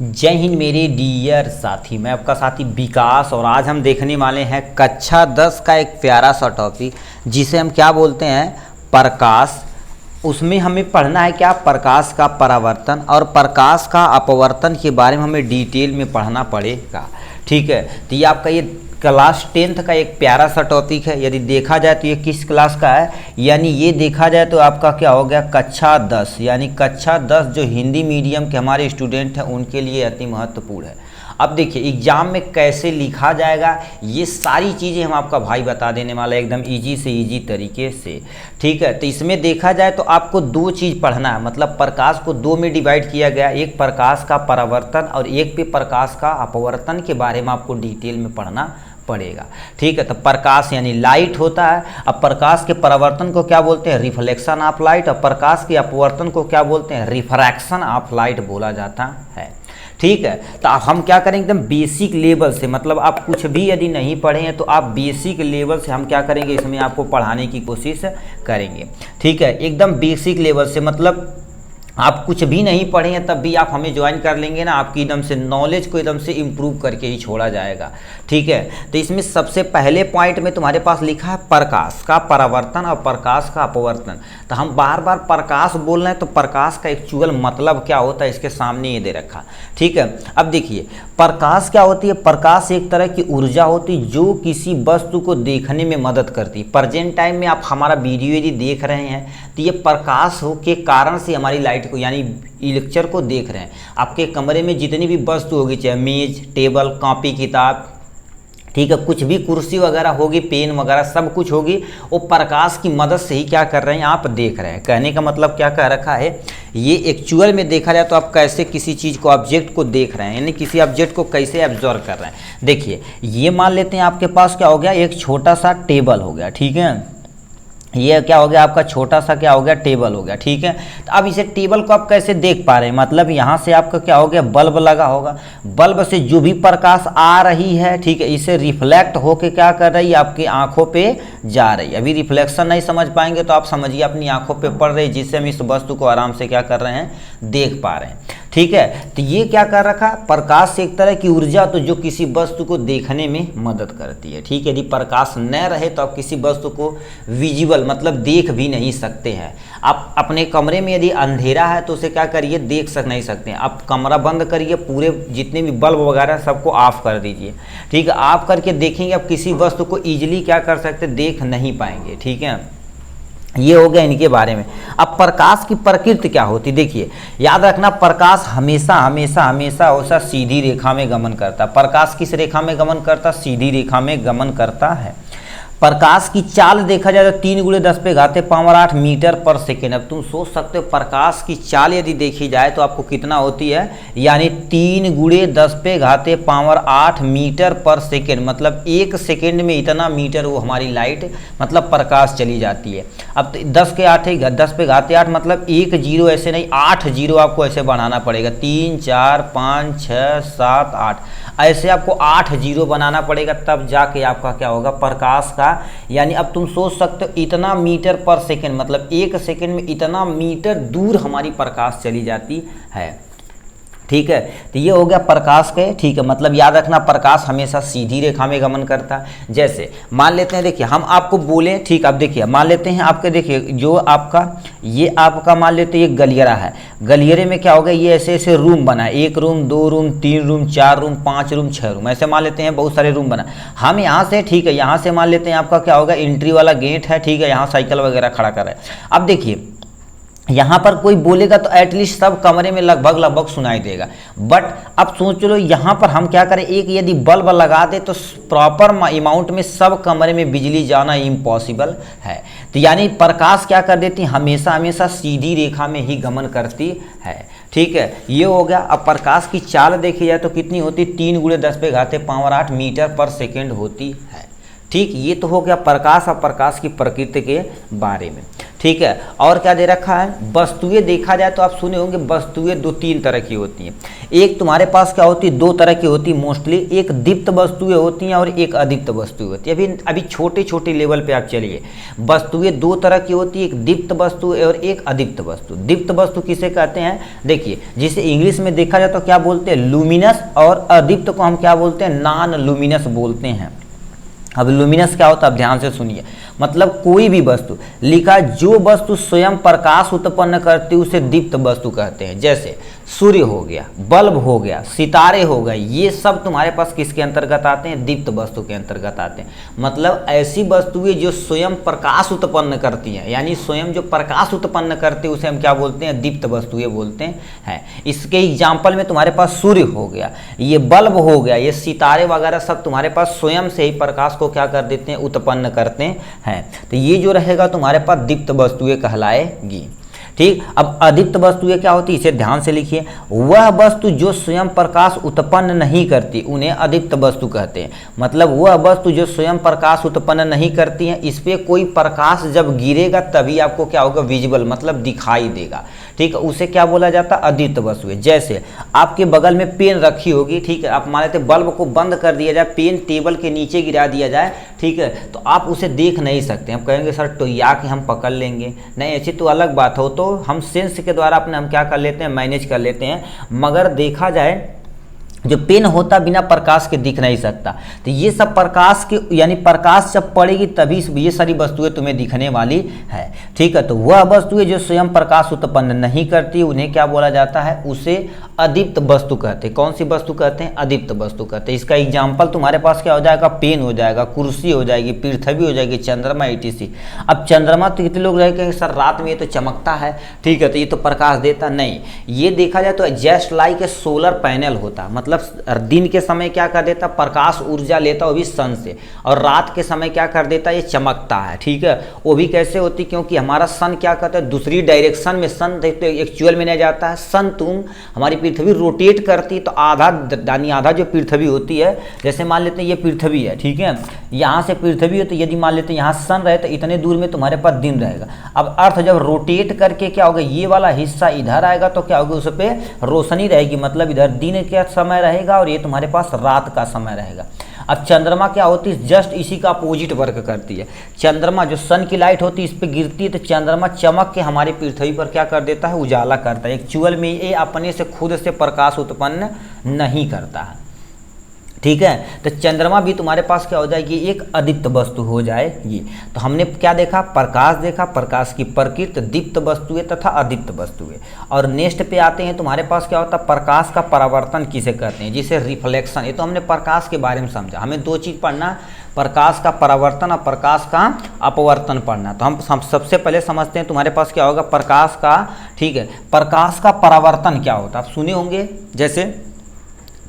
जय हिंद मेरे डियर साथी, मैं आपका साथी विकास। और आज हम देखने वाले हैं कक्षा 10 का एक प्यारा सा टॉपिक जिसे हम क्या बोलते हैं, प्रकाश। उसमें हमें पढ़ना है क्या, प्रकाश का परावर्तन और प्रकाश का अपवर्तन के बारे में हमें डिटेल में पढ़ना पड़ेगा। ठीक है, तो ये आपका ये क्लास 10th का एक प्यारा सा टॉपिक है। यदि देखा जाए तो ये किस क्लास का है, यानी ये देखा जाए तो आपका क्या हो गया, कक्षा 10। यानी कक्षा 10 जो हिंदी मीडियम के हमारे स्टूडेंट हैं उनके लिए अति महत्वपूर्ण है। अब देखिए एग्जाम में कैसे लिखा जाएगा, ये सारी चीज़ें हम आपका भाई बता देने वाला है एकदम इजी से इजी तरीके से। ठीक है, तो इसमें देखा जाए तो आपको दो चीज़ पढ़ना है, मतलब प्रकाश को दो में डिवाइड किया गया, एक प्रकाश का परावर्तन और एक पे प्रकाश का अपवर्तन के बारे में आपको डिटेल में पढ़ना पड़ेगा। ठीक है, तो प्रकाश यानी लाइट होता है। अब प्रकाश के परावर्तन को क्या बोलते हैं, रिफ्लेक्शन ऑफ लाइट। और प्रकाश के अपवर्तन को क्या बोलते हैं, रिफ्रैक्शन ऑफ लाइट बोला जाता है। ठीक है, तो हम क्या करेंगे एकदम बेसिक लेवल से, मतलब आप कुछ भी यदि नहीं पढ़े हैं तो आप बेसिक लेवल से हम क्या करेंगे, इसमें आपको पढ़ाने की कोशिश करेंगे। ठीक है, एकदम बेसिक लेवल से, मतलब आप कुछ भी नहीं पढ़े हैं तब भी आप हमें ज्वाइन कर लेंगे ना, आपकी एकदम से नॉलेज को एकदम से इम्प्रूव करके ही छोड़ा जाएगा। ठीक है, तो इसमें सबसे पहले पॉइंट में तुम्हारे पास लिखा है प्रकाश का परावर्तन और प्रकाश का अपवर्तन। तो हम बार बार प्रकाश बोल रहे हैं तो प्रकाश का एक्चुअल मतलब क्या होता है इसके सामने ये दे रखा। ठीक है, अब देखिए प्रकाश क्या होती है, प्रकाश एक तरह की ऊर्जा होती है जो किसी वस्तु को देखने में मदद करती है। प्रेजेंट टाइम में आप हमारा वीडियो यदि देख रहे हैं तो ये प्रकाश हो के कारण से हमारी लाइट को यानी लेक्चर को देख रहे हैं। आपके कमरे में जितनी भी वस्तु होगी, चाहे मेज, टेबल, कॉपी, किताब, ठीक है, कुछ भी कुर्सी वगैरह होगी, पेन वगैरह सब कुछ होगी, वो प्रकाश की मदद से ही क्या कर रहे हैं, आप देख रहे हैं। कहने का मतलब क्या कह रखा है, ये एक्चुअल में देखा जाए तो आप कैसे किसी चीज़ को, ऑब्जेक्ट को देख रहे हैं, यानी किसी ऑब्जेक्ट को कैसे एब्जॉर्व कर रहे हैं। देखिए ये मान लेते हैं आपके पास क्या हो गया, एक छोटा सा टेबल हो गया। ठीक है, ये क्या हो गया, आपका छोटा सा क्या हो गया, टेबल हो गया। ठीक है, तो अब इसे टेबल को आप कैसे देख पा रहे हैं, मतलब यहाँ से आपका क्या हो गया, बल्ब लगा होगा, बल्ब से जो भी प्रकाश आ रही है, ठीक है, इसे रिफ्लेक्ट होके क्या कर रही है, आपकी आंखों पे जा रही है। अभी रिफ्लेक्शन नहीं समझ पाएंगे तो आप समझिए अपनी आंखों पे पड़ रही है, जिससे हम इस वस्तु को आराम से क्या कर रहे हैं, देख पा रहे हैं। ठीक है, तो ये क्या कर रखा, प्रकाश से एक तरह की ऊर्जा तो जो किसी वस्तु को देखने में मदद करती है। ठीक है, यदि प्रकाश न रहे तो आप किसी वस्तु को विजिबल मतलब देख भी नहीं सकते हैं। आप अपने कमरे में यदि अंधेरा है तो उसे क्या करिए, देख नहीं सकते हैं। आप कमरा बंद करिए, पूरे जितने भी बल्ब वगैरह सबको ऑफ कर दीजिए। ठीक है, ऑफ करके देखेंगे आप किसी वस्तु को ईजिली क्या कर सकते, देख नहीं पाएंगे। ठीक है, ये हो गया इनके बारे में। अब प्रकाश की प्रकृति क्या होती, देखिए याद रखना, प्रकाश हमेशा हमेशा हमेशा हमेशा सीधी रेखा में गमन करता है। प्रकाश किस रेखा में गमन करता, सीधी रेखा में गमन करता है। प्रकाश की चाल देखा जाए तो 3 × 10⁸ मीटर पर सेकेंड। अब तुम सोच सकते हो प्रकाश की चाल यदि देखी जाए तो आपको कितना होती है, यानी 3 × 10⁸ मीटर पर सेकेंड, मतलब 1 सेकेंड में इतना मीटर वो हमारी लाइट मतलब प्रकाश चली जाती है। अब 10⁸ मतलब 1 0 ऐसे नहीं, 8 0 आपको ऐसे बनाना पड़ेगा, 3 4 5 6 7 8 ऐसे आपको 8 0 बनाना पड़ेगा, तब जाके आपका क्या होगा, प्रकाश का, यानी अब तुम सोच सकते हो इतना मीटर पर सेकेंड, मतलब 1 सेकेंड में इतना मीटर दूर हमारी प्रकाश चली जाती है। ठीक है, तो ये हो गया प्रकाश के। ठीक है, मतलब याद रखना प्रकाश हमेशा सीधी रेखा में गमन करता है। जैसे मान लेते हैं, देखिए हम आपको बोले, ठीक, अब देखिए मान लेते हैं आपके, देखिए जो आपका ये आपका मान लेते हैं ये गलियारा है, गलियारे में क्या होगा, ये ऐसे ऐसे रूम बना है, 1 room 2 room 3 room 4 room 5 room 6 room, ऐसे मान लेते हैं बहुत सारे रूम बना। हम यहाँ से, ठीक है, यहाँ से मान लेते हैं आपका क्या होगा, एंट्री वाला गेट है। ठीक है, यहाँ साइकिल वगैरह खड़ा कर रहा है। अब देखिए यहाँ पर कोई बोलेगा तो एटलीस्ट सब कमरे में लगभग सुनाई देगा, बट अब सोच लो यहाँ पर हम क्या करें, एक यदि बल्ब लगा दे तो प्रॉपर अमाउंट में सब कमरे में बिजली जाना इम्पॉसिबल है। तो यानी प्रकाश क्या कर देती है, हमेशा हमेशा सीधी रेखा में ही गमन करती है। ठीक है, ये हो गया। अब प्रकाश की चाल देखी जाए तो कितनी होती, 3 × 10⁸ मीटर पर सेकेंड होती है। ठीक, ये तो हो गया प्रकाश और प्रकाश की प्रकृति के बारे में। ठीक है। और क्या दे रखा है, वस्तुएं देखा जाए तो आप सुने होंगे वस्तुएं दो तीन तरह की होती हैं। एक तुम्हारे पास क्या होती है, दो तरह की होती है मोस्टली, एक दीप्त वस्तुएं होती हैं और एक अदीप्त वस्तुएं होती है। अभी छोटे छोटे लेवल पे आप चलिए, वस्तुएं दो तरह की होती है, एक दीप्त वस्तु और एक अदीप्त वस्तु। दीप्त वस्तु किसे कहते हैं, देखिए जिसे इंग्लिश में देखा जाए तो क्या बोलते हैं, लुमिनस, और अदीप्त को हम क्या बोलते हैं, नॉन लुमिनस बोलते हैं। अब लुमिनस क्या होता है, अब ध्यान से सुनिए, मतलब कोई भी वस्तु लिखा, जो वस्तु स्वयं प्रकाश उत्पन्न करती है उसे दीप्त वस्तु कहते हैं। जैसे सूर्य हो गया, बल्ब हो गया, सितारे हो गए, ये सब तुम्हारे पास किसके अंतर्गत आते हैं, दीप्त वस्तु के अंतर्गत आते हैं। मतलब ऐसी वस्तुएं जो स्वयं प्रकाश उत्पन्न करती हैं, यानी स्वयं जो प्रकाश उत्पन्न करती है उसे हम क्या बोलते हैं, दीप्त वस्तुएं बोलते हैं। इसके एग्जाम्पल में तुम्हारे पास सूर्य हो गया, ये बल्ब हो गया, ये सितारे वगैरह सब तुम्हारे पास स्वयं से ही प्रकाश को क्या कर देते हैं, उत्पन्न करते हैं। तो ये जो रहेगा तुम्हारे पास दीप्त वस्तुएं कहलाएगी। ठीक, अब अदीप्त वस्तुएं क्या होती है, इसे ध्यान से लिखिए, वह वस्तु जो स्वयं प्रकाश उत्पन्न नहीं करती उन्हें अदीप्त वस्तु कहते हैं। मतलब वह वस्तु जो स्वयं प्रकाश उत्पन्न नहीं करती है, इस पे कोई प्रकाश जब गिरेगा तभी आपको क्या होगा, विजिबल, मतलब दिखाई देगा। ठीक है, उसे क्या बोला जाता है, अदीप्त वस्तुएं। जैसे आपके बगल में पेन रखी होगी, ठीक है, आप मान लेते बल्ब को बंद कर दिया जाए, पेन टेबल के नीचे गिरा दिया जाए, ठीक है, तो आप उसे देख नहीं सकते। हम कहेंगे सर टोया के हम पकड़ लेंगे, नहीं, ऐसी तो अलग बात हो, तो हम सेंस के द्वारा अपने हम क्या कर लेते हैं, मैनेज कर लेते हैं। मगर देखा जाए जो पेन होता बिना प्रकाश के दिख नहीं सकता, तो ये सब प्रकाश के, यानी प्रकाश जब पड़ेगी तभी ये सारी वस्तुएं तुम्हें दिखने वाली है। ठीक है, तो वह वस्तुएं जो स्वयं प्रकाश उत्पन्न नहीं करती उन्हें क्या बोला जाता है, उसे अदीप्त वस्तु कहते हैं। कौन सी वस्तु कहते हैं, अदीप्त वस्तु कहते हैं। इसका एग्जाम्पल तुम्हारे पास क्या हो जाएगा, पेन हो जाएगा, कुर्सी हो जाएगी, पृथ्वी हो जाएगी, चंद्रमा etc। अब चंद्रमा तो कितने लोग रहेंगे सर रात में ये तो चमकता है, ठीक है, तो ये तो प्रकाश देता नहीं। ये देखा जाए तो just like a solar panel होता, मतलब दिन के समय क्या कर देता, प्रकाश ऊर्जा लेता वो भी सन से, और रात के समय क्या कर देता, ये चमकता है। ठीक है, वो भी कैसे होती, क्योंकि हमारा सन क्या करता है, दूसरी डायरेक्शन में सन देखते एक्चुअल में नहीं जाता है। सन तुम हमारी पृथ्वी रोटेट करती तो आधा यानी आधा जो पृथ्वी होती है, जैसे मान लेते हैं ये पृथ्वी है, ठीक है, यहाँ से पृथ्वी है, तो यदि मान लेते हैं यहाँ सन रहे तो इतने दूर में तुम्हारे पास दिन रहेगा। अब अर्थ जब रोटेट करके क्या होगा, ये वाला हिस्सा इधर आएगा तो क्या होगा, उस पर रोशनी रहेगी, मतलब इधर दिन का समय रहेगा और ये तुम्हारे पास रात का समय रहेगा। अब चंद्रमा क्या होती है, जस्ट इसी का अपोजिट वर्क करती है। चंद्रमा जो सन की लाइट होती है इस पे गिरती है, तो चंद्रमा चमक के हमारी पृथ्वी पर क्या कर देता है, उजाला करता है। एक्चुअल में ये अपने से खुद से प्रकाश उत्पन्न नहीं करता है। ठीक है, तो चंद्रमा भी तुम्हारे पास क्या हो जाएगी, एक अदीप्त वस्तु हो जाएगी। तो हमने क्या देखा, प्रकाश देखा, प्रकाश की प्रकृति, दीप्त वस्तुएं तथा अदीप्त वस्तुएं। और नेक्स्ट पे आते हैं, तुम्हारे पास क्या होता है, प्रकाश का परावर्तन किसे कहते हैं, जिसे रिफ्लेक्शन। ये तो हमने प्रकाश के बारे में समझा, हमें दो चीज़ पढ़ना, प्रकाश का परावर्तन और प्रकाश का अपवर्तन पढ़ना। तो हम सबसे पहले समझते हैं तुम्हारे पास क्या होगा, प्रकाश का, ठीक है, प्रकाश का परावर्तन क्या होता है, आप सुने होंगे। जैसे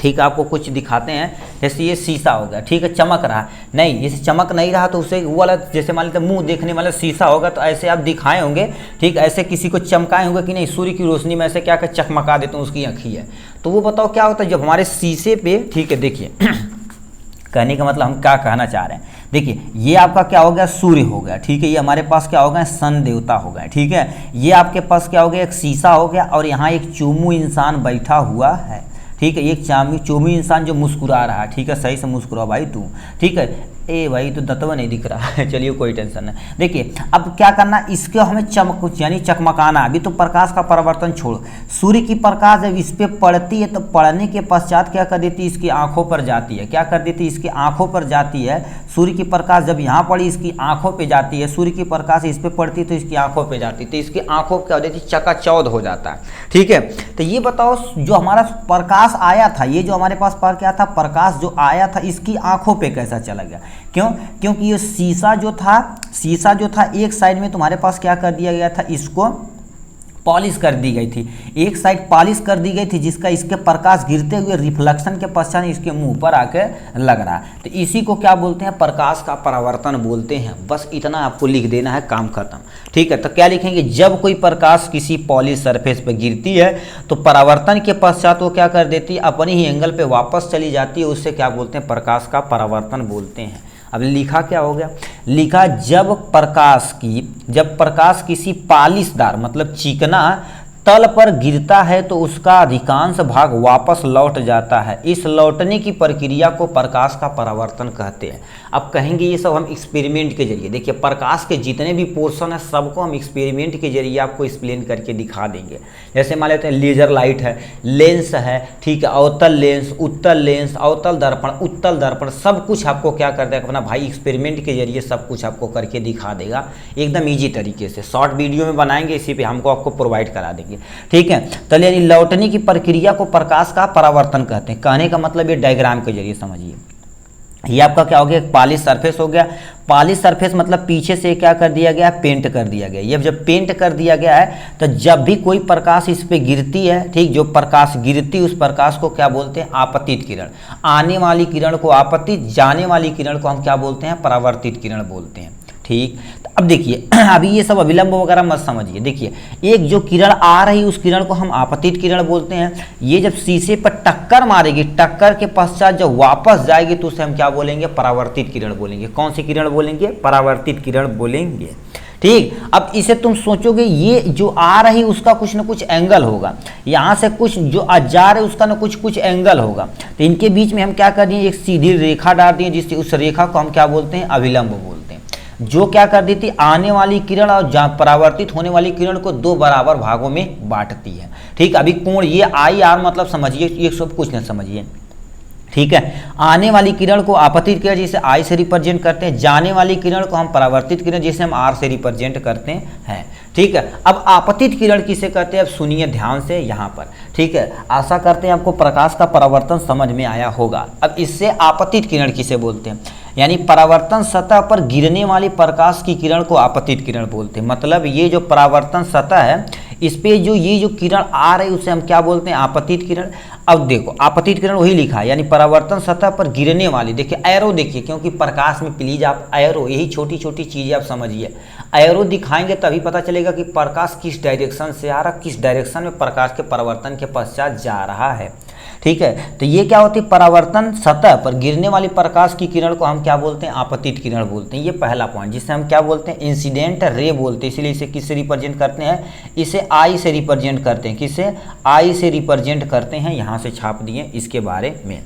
ठीक है, आपको कुछ दिखाते हैं, जैसे ये शीशा हो गया, ठीक है, चमक रहा है, नहीं जैसे चमक नहीं रहा तो उसे वो वाला, जैसे मान लेते मुंह देखने वाला शीशा होगा, तो ऐसे आप दिखाए होंगे, ठीक, ऐसे किसी को चमकाए होंगे कि नहीं, सूर्य की रोशनी में ऐसे क्या कर चकमका देते हैं, उसकी आँखी है। तो वो बताओ क्या होता है, जब हमारे शीशे पे, ठीक है, देखिए कहने का मतलब हम क्या कहना चाह रहे हैं, देखिए ये आपका क्या हो गया, सूर्य हो गया, ठीक है, ये हमारे पास क्या हो गया, सन देवता हो गया, ठीक है, ये आपके पास क्या हो गया, एक शीशा हो गया, और यहाँ एक चोमू इंसान बैठा हुआ है, ठीक है, एक चोमू इंसान जो मुस्कुरा रहा है, ठीक है, सही से मुस्कुराओ भाई तू, ठीक है, ए भाई तो दतवा नहीं दिख रहा है, चलिए कोई टेंशन नहीं। देखिए अब क्या करना, इसके हमें चमक यानी चकमकाना। अभी तो प्रकाश का परिवर्तन छोड़ो, सूर्य की प्रकाश जब इस पे पड़ती है तो पड़ने के पश्चात क्या कर देती है, इसकी आंखों पर जाती है, क्या कर देती है, इसकी आंखों पर जाती है। सूर्य की प्रकाश जब यहाँ पड़ी इसकी आंखों पे जाती है, सूर्य की प्रकाश इस पे पड़ती है तो इसकी आंखों पे जाती है, तो इसकी आंखों क्या हो जाती है, चकाचौंध हो जाता है। ठीक है, तो ये बताओ जो हमारा प्रकाश आया था, ये जो हमारे पास पर क्या था, प्रकाश जो आया था, इसकी आंखों पे कैसा चला गया, क्यों, क्योंकि ये शीशा जो था एक साइड में तुम्हारे पास क्या कर दिया गया था, इसको पॉलिश कर दी गई थी, एक साइड पॉलिश कर दी गई थी, जिसका इसके प्रकाश गिरते हुए रिफ्लेक्शन के पश्चात इसके मुंह पर आके लग रहा है। तो इसी को क्या बोलते हैं, प्रकाश का परावर्तन बोलते हैं। बस इतना आपको लिख देना है, काम खत्म। ठीक है, तो क्या लिखेंगे, जब कोई प्रकाश किसी पॉलिश सरफेस पर गिरती है तो परावर्तन के पश्चात वो क्या कर देती है, अपनी ही एंगल पे वापस चली जाती है, उससे क्या बोलते हैं, प्रकाश का परावर्तन बोलते हैं। अब लिखा क्या हो गया, लिखा जब प्रकाश किसी पालिशदार मतलब चिकना तल पर गिरता है तो उसका अधिकांश भाग वापस लौट जाता है। इस लौटने की प्रक्रिया को प्रकाश का परावर्तन कहते हैं। अब कहेंगे ये सब हम एक्सपेरिमेंट के जरिए, देखिए प्रकाश के जितने भी पोर्शन है सबको हम एक्सपेरिमेंट के जरिए आपको एक्सप्लेन करके दिखा देंगे। जैसे मान लेते हैं लेजर लाइट है, लेंस है, ठीक है, अवतल लेंस, अवतल दर्पण, उत्तल दर्पण, सब कुछ आपको क्या कर देगा अपना भाई एक्सपेरिमेंट के जरिए सब कुछ आपको करके दिखा देगा एकदम ईजी तरीके से। शॉर्ट वीडियो में बनाएंगे, इसी पे हमको आपको प्रोवाइड करा देंगे, ठीक है। तो यानी लौटने की प्रक्रिया को प्रकाश का परावर्तन कहते हैं। कहने का मतलब ये डायग्राम के जरिए समझिए। ये आपका क्या हो गया, एक पॉलिश सरफेस हो गया। पॉलिश सरफेस मतलब पीछे से क्या कर दिया गया, पेंट कर दिया गया। ये जब पेंट कर दिया गया है तो जब भी कोई प्रकाश इस पे गिरती है, ठीक, जो प्रकाश गिरती उस प्रकाश को क्या बोलते हैं, आपतित किरण। आने वाली किरण को आपतित, जाने वाली किरण को हम क्या बोलते हैं, परावर्तित किरण बोलते हैं, ठीक। अब देखिए अभी ये सब अभिलंब वगैरह मत समझिए। देखिए एक जो किरण आ रही उस किरण को हम आपतित किरण बोलते हैं। ये जब शीशे पर टक्कर मारेगी, टक्कर के पश्चात जब वापस जाएगी तो उसे हम क्या बोलेंगे, परावर्तित किरण बोलेंगे। कौन सी किरण बोलेंगे, परावर्तित किरण बोलेंगे, ठीक। अब इसे तुम सोचोगे ये जो आ रही उसका कुछ ना कुछ एंगल होगा, यहाँ से कुछ जो जा रहे उसका ना कुछ एंगल होगा, तो इनके बीच में हम क्या कर दिए, एक सीधी रेखा डाल दिए, जिससे उस रेखा को हम क्या बोलते हैं, अभिलंब बोलते हैं। जो क्या कर देती, आने वाली किरण और परावर्तित होने वाली किरण को दो बराबर भागों में बांटती है, ठीक। अभी कोण ये आई आर मतलब समझिए, ये सब कुछ न समझिए, ठीक है। आने वाली किरण को आपतित किरण जिसे आई से रिप्रेजेंट करते हैं, जाने वाली किरण को हम परावर्तित किरण जिसे हम आर से रिप्रेजेंट करते हैं, ठीक है। अब आपतित किरण किसे कहते हैं, अब सुनिए ध्यान से यहाँ पर, ठीक है। आशा करते हैं आपको प्रकाश का परावर्तन समझ में आया होगा। अब इससे आपतित किरण किसे बोलते हैं, यानी परावर्तन सतह पर गिरने वाली प्रकाश की किरण को आपतित किरण बोलते हैं। मतलब ये जो परावर्तन सतह है इस पे जो ये जो किरण आ रही है उसे हम क्या बोलते हैं, आपतित किरण। अब देखो आपतित किरण वही लिखा है, यानी परावर्तन सतह पर गिरने वाली, देखिए एरो देखिए, क्योंकि प्रकाश में प्लीज आप एरो, यही छोटी छोटी चीजें आप समझिए। एरो दिखाएंगे तभी पता चलेगा कि प्रकाश किस डायरेक्शन से आ रहा, किस डायरेक्शन में प्रकाश के परावर्तन के पश्चात जा रहा है, ठीक है। तो ये क्या होती है, परावर्तन सतह पर गिरने वाली प्रकाश की किरण को हम क्या बोलते हैं, आपतित किरण बोलते हैं। ये पहला पॉइंट, जिसे हम क्या बोलते हैं, इंसिडेंट रे बोलते हैं। इसलिए इसे किससे रिप्रेजेंट करते हैं, इसे आई से रिप्रेजेंट करते हैं। किससे, आई से रिप्रेजेंट करते हैं, यहाँ से छाप दिए इसके बारे में,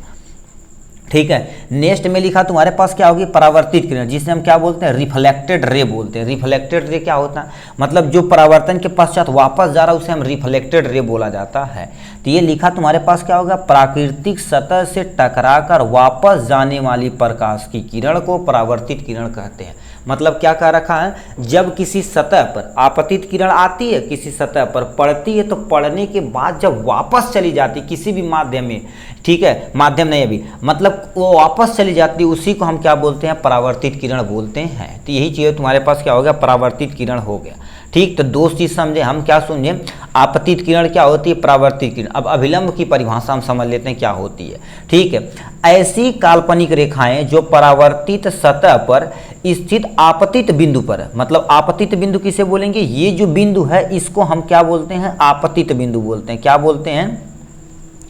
ठीक है। नेक्स्ट में लिखा तुम्हारे पास क्या होगी, परावर्तित किरण, जिसे हम क्या बोलते हैं, रिफ्लेक्टेड रे बोलते हैं। रिफ्लेक्टेड रे क्या होता है, मतलब जो परावर्तन के पश्चात वापस जा रहा है उसे हम रिफ्लेक्टेड रे बोला जाता है। तो ये लिखा तुम्हारे पास क्या होगा, प्राकृतिक सतह से टकराकर वापस जाने वाली प्रकाश की किरण को परावर्तित किरण कहते हैं। मतलब क्या कह रखा है, जब किसी सतह पर आपतित किरण आती है, किसी सतह पर पड़ती है, तो पड़ने के बाद जब वापस चली जाती किसी भी माध्यम में, ठीक है, माध्यम नहीं अभी, मतलब वो वापस चली जाती है, उसी को हम क्या बोलते हैं, परावर्तित किरण बोलते हैं। तो यही चीज़ तुम्हारे पास क्या हो गया, परावर्तित किरण हो गया, ठीक। तो दो चीज समझे, हम क्या समझे, आपतित किरण क्या होती है, परावर्तित किरण। अब अभिलंब की परिभाषा हम समझ लेते हैं क्या होती है, ठीक है। ऐसी काल्पनिक रेखाएं जो परावर्तित सतह पर स्थित आपतित बिंदु पर, मतलब आपतित बिंदु किसे बोलेंगे, ये जो बिंदु है इसको हम क्या बोलते हैं, आपतित बिंदु बोलते हैं। क्या बोलते हैं,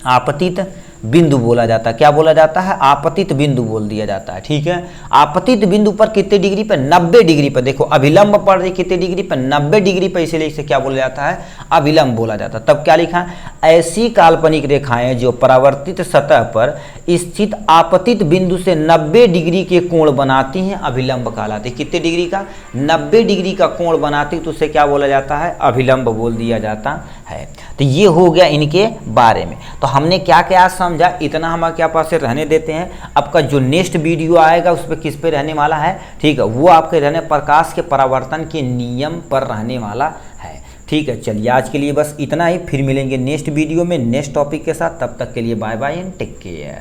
आपतित बिंदु बोला जाता है। क्या बोला जाता है, आपतित बिंदु बोल दिया जाता है, ठीक है। आपतित बिंदु पर कितने डिग्री पर, 90 डिग्री पर। देखो अभिलंब पड़ रही कितने डिग्री पर, 90 डिग्री पर, इसीलिए इसे क्या बोला जाता है, अभिलंब बोला जाता है। तब क्या लिखा है, ऐसी काल्पनिक रेखाएं जो परावर्तित सतह पर स्थित आपतित बिंदु से 90 डिग्री के कोण बनाती हैं, अभिलंब कहलाती है। कितने डिग्री का, 90 डिग्री का कोण बनाती, तो उसे क्या बोला जाता है, अभिलंब बोल दिया जाता है। तो ये हो गया इनके बारे में। तो हमने क्या क्या समझा, इतना हम क्या पास से रहने देते हैं। आपका जो नेक्स्ट वीडियो आएगा उस पर किस पे रहने वाला है, ठीक है, वो आपके रहने प्रकाश के परावर्तन के नियम पर रहने वाला है, ठीक है। चलिए आज के लिए बस इतना ही, फिर मिलेंगे नेक्स्ट वीडियो में नेक्स्ट टॉपिक के साथ। तब तक के लिए bye bye and take care.